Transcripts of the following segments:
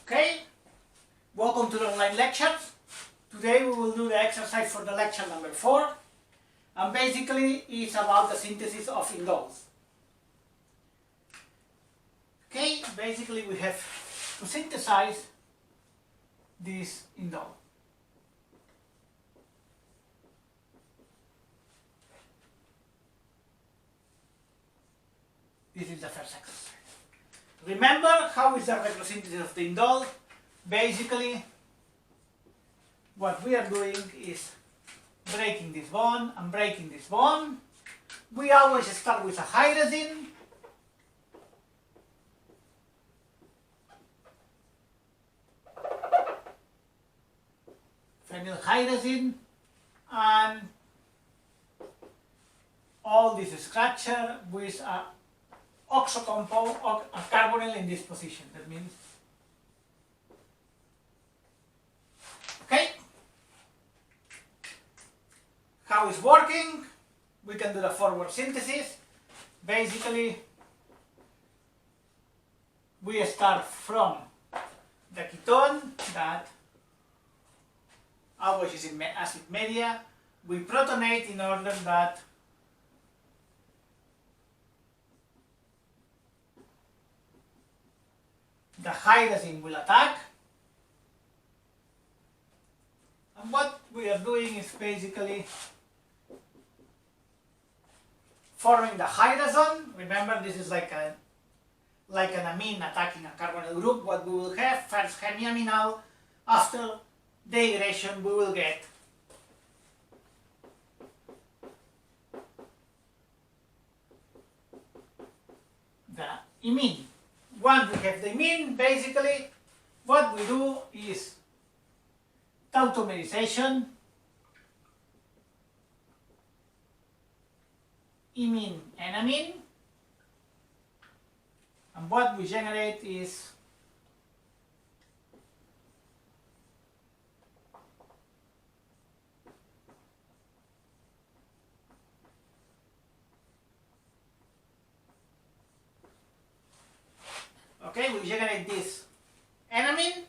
Okay, welcome to the online lectures. Today we will do the exercise for the lecture number 4, and basically it's about the synthesis of indoles. Okay, basically we have to synthesize this indole. This is the first exercise. Remember how is the retrosynthesis of the indole? Basically, what we are doing is breaking this bond and breaking this bond. We always start with a hydrazine. Phenylhydrazine, and all this structure with a oxo compound or a carbonyl in this position. That means, okay, how it's working? We can do the forward synthesis. Basically, we start from the ketone that always is in acid media. We protonate in order that the hydrazine will attack. And what we are doing is basically forming the hydrazone. Remember, this is like an amine attacking a carbonyl group. What we will have, first hemiaminal, after degradation we will get the imine. Once we have the imine, basically what we do is tautomerization, imine and amine, and what we generate is okay, we generate this enamine.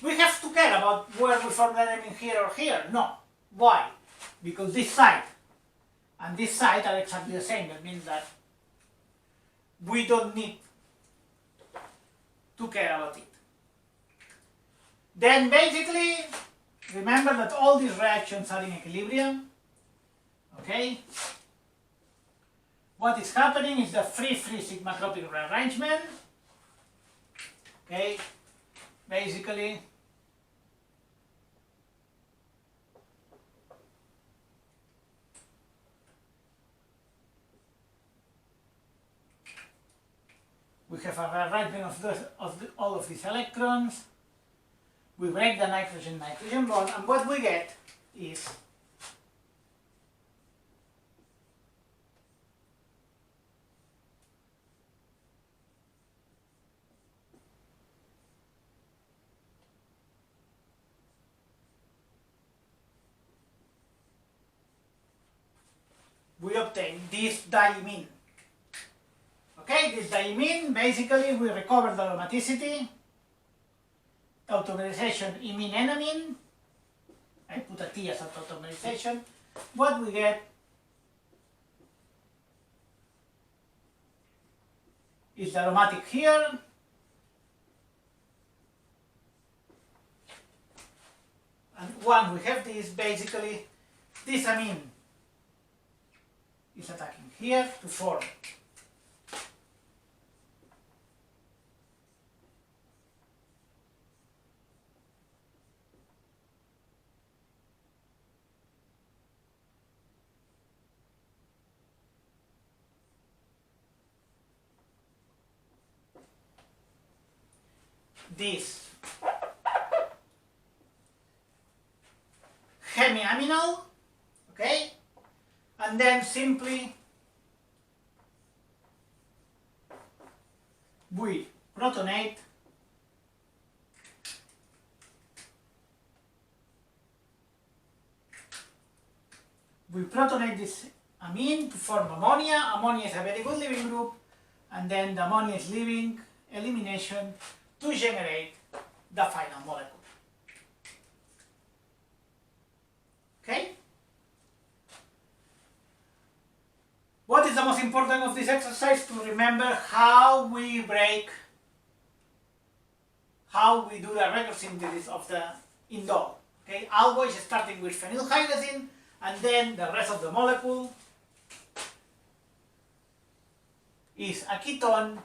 We have to care about where we form the enamine, here or here. No. Why? Because this side and this side are exactly the same. That means that we don't need to care about it. Then basically, remember that all these reactions are in equilibrium. Okay? What is happening is the free sigmatropic rearrangement. Okay, basically we have a rearrangement of all of these electrons. We break the nitrogen-nitrogen bond, and what we get is we obtain this diimine. Okay, this diimine, basically we recover the aromaticity, tautomerization, imine, enamine. I put a T as a tautomerization. What we get is the aromatic here, and once we have this, basically this amine is attacking here to form this hemiaminal, okay, and then simply we protonate this amine to form ammonia. Ammonia is a very good leaving group, and then the ammonia is leaving elimination to generate the final molecule. Okay? What is the most important of this exercise? To remember how we break, how we do the record synthesis of the indole. Okay? Always starting with phenylhydrazine and then the rest of the molecule is a ketone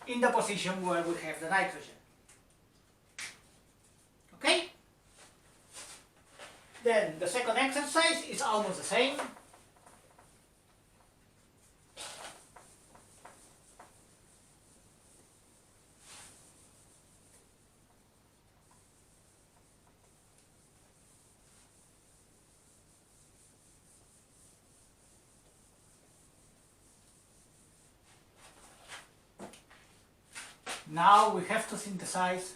in the position where we have the nitrogen. Okay? Then the second exercise is almost the same. Now we have to synthesize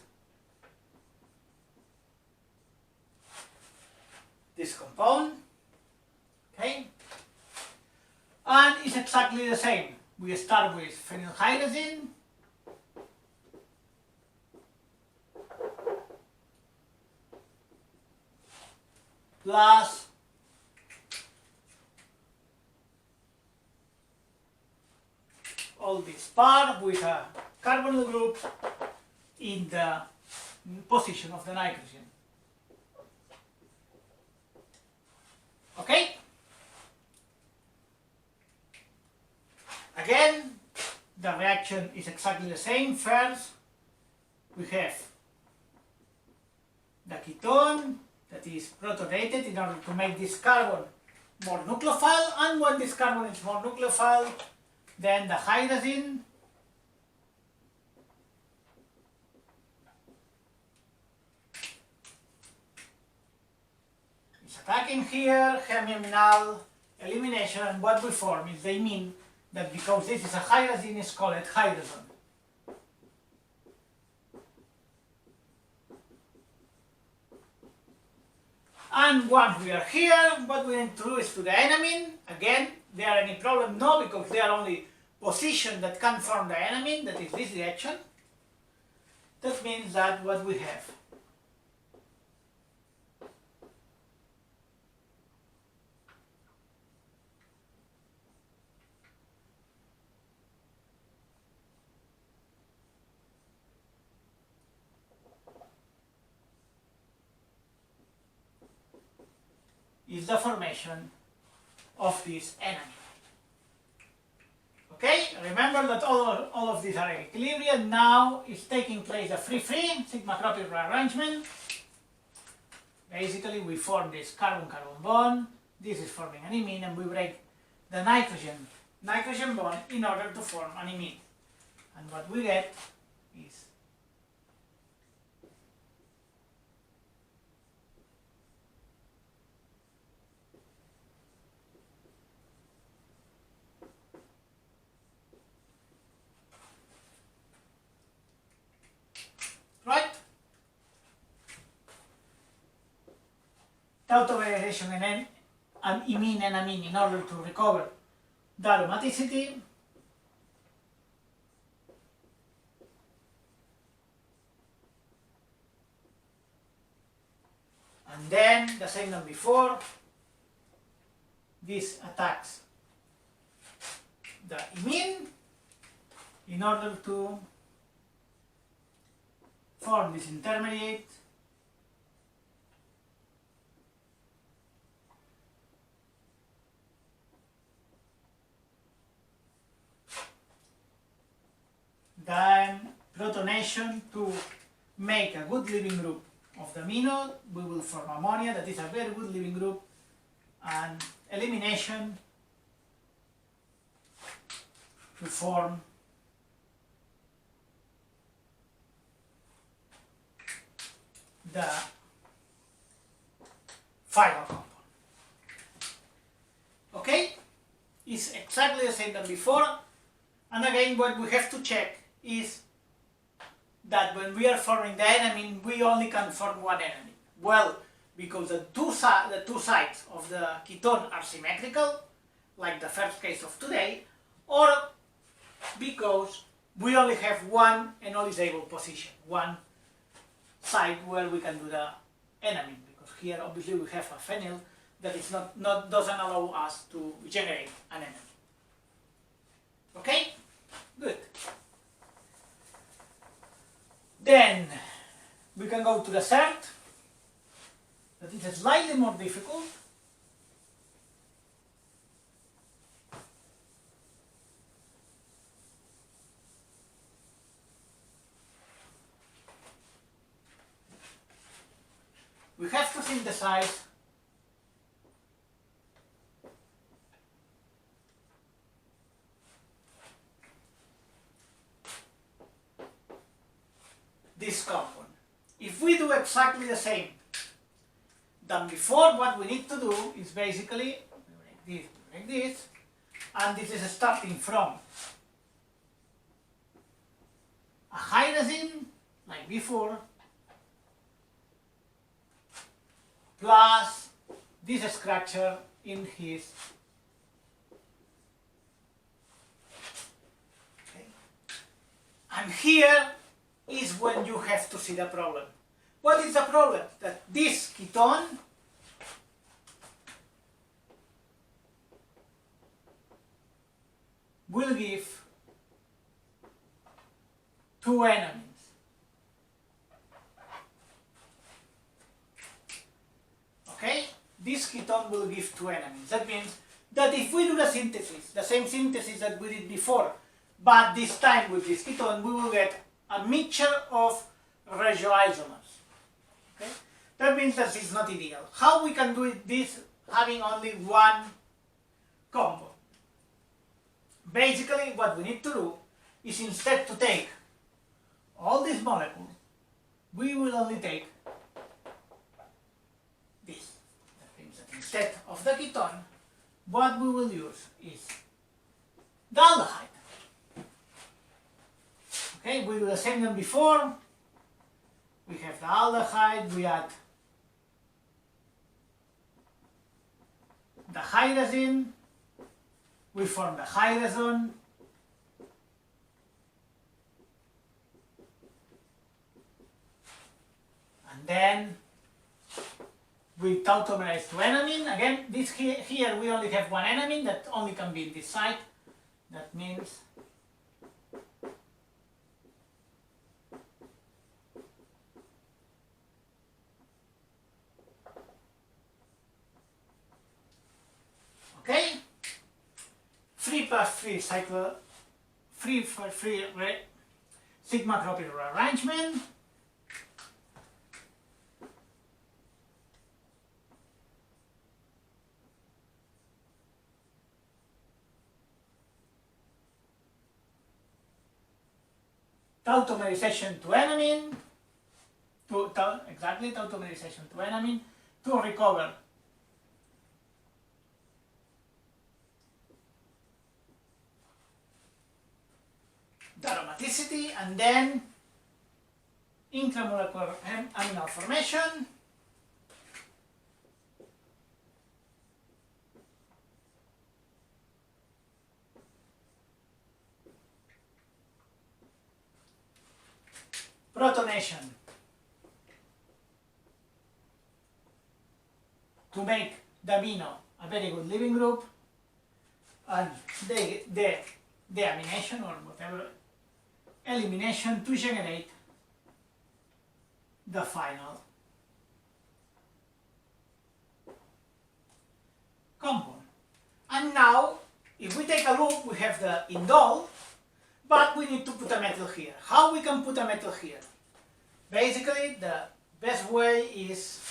this compound, okay? And it's exactly the same. We start with phenylhydrazine, plus all this part with a carbonyl group in the position of the nitrogen. Okay? Again, the reaction is exactly the same. First, we have the ketone that is protonated in order to make this carbon more nucleophile, and when this carbon is more nucleophile, then the hydrazine is attacking here, hemiaminal elimination, and what we form is the imine that, because this is a hydrazine, is called hydrazone. And once we are here, what we need to do is to the enamine. Again, there are any problem? No, because they are only position that can form the enamine, that is this reaction. That means that what we have is the formation of this enamine. Okay, remember that all of these are in equilibrium. Now is taking place a free-free sigma-cropy rearrangement. Basically, we form this carbon-carbon bond. This is forming an imine, and we break the nitrogen bond in order to form an imine. And what we get is right? Tautomerization and imine and amine in order to recover the aromaticity. And then, the same as before, this attacks the imine in order to form this intermediate. Then protonation to make a good leaving group of the amino. We will form ammonia, that is a very good leaving group, and elimination to form the final compound. Okay? It's exactly the same as before. And again, what we have to check is that when we are forming the enamine, we only can form one enamine. Well, because the two sides of the ketone are symmetrical, like the first case of today, or because we only have one enolizable position, one site where we can do the enamine, because here obviously we have a phenyl that is doesn't allow us to generate an enamine. Okay? Good. Then we can go to the third, that is slightly more difficult. We have to synthesize this compound. If we do exactly the same than before, what we need to do is basically like this, and this is starting from a hydrazine, like before, plus this structure in his. Okay. And here is when you have to see the problem. What is the problem? That this ketone will give two enamines. Okay? This ketone will give two enamines. That means that if we do the synthesis, the same synthesis that we did before, but this time with this ketone, we will get a mixture of regioisomers. Okay? That means that it's not ideal. How we can do this having only one compound? Basically, what we need to do is, instead to take all these molecules, we will only take this. That means that instead of the ketone, what we will use is the aldehyde. Okay, we do the same than before. We have the aldehyde, we add the hydrazine, we form the hydrazone, and then we tautomerize to enamine. Again, this here we only have one enamine that only can be in this site. That means okay, 3+3 cycle, sigma cropper rearrangement. Tautomerization to enamine, tautomerization to enamine to recover the aromaticity, and then intramolecular aminal formation. Protonation to make the amino a very good leaving group, and the deamination or whatever, elimination to generate the final compound. And now, if we take a look, we have the indole, but we need to put a metal here. How we can put a metal here? Basically, the best way is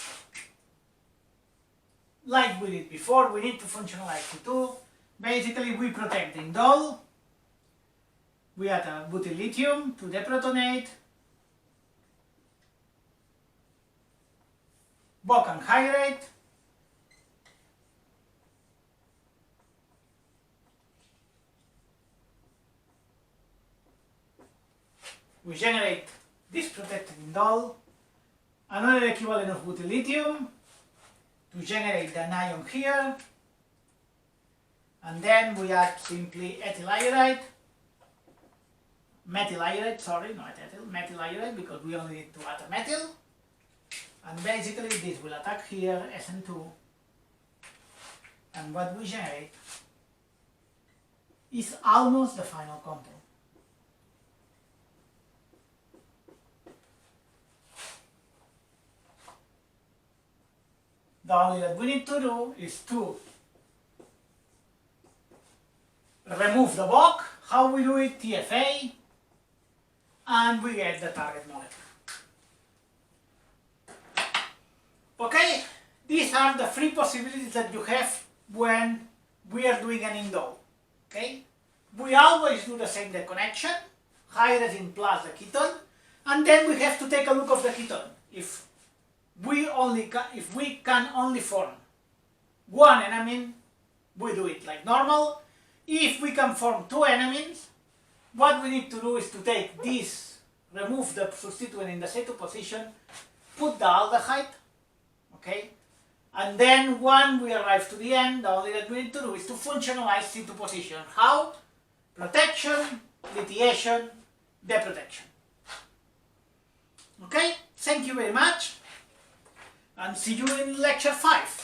like we did before. We need to functionalize Q2. Basically, we protect the indole. We add a butyl lithium to deprotonate. Bock anhydride. We generate this protected indole, another equivalent of butyl lithium to generate the anion here, and then we add simply ethyl iodide, methyl iodide, sorry, not ethyl, methyl iodide, because we only need to add a methyl. And basically this will attack here, SN2. And what we generate is almost the final compound. The only that we need to do is to remove the bulk. How we do it? TFA, and we get the target molecule. Okay, these are the three possibilities that you have when we are doing an indole. Okay, we always do the same connection, hydrogen plus the ketone, and then we have to take a look of the ketone. If we can only form one enamine, we do it like normal. If we can form two enamines, what we need to do is to take this, remove the substituent in the C2 position, put the aldehyde, okay, and then when we arrive to the end, the only that we need to do is to functionalize C2 position. How? Protection, lithiation, deprotection. Okay, thank you very much, and see you in lecture 5.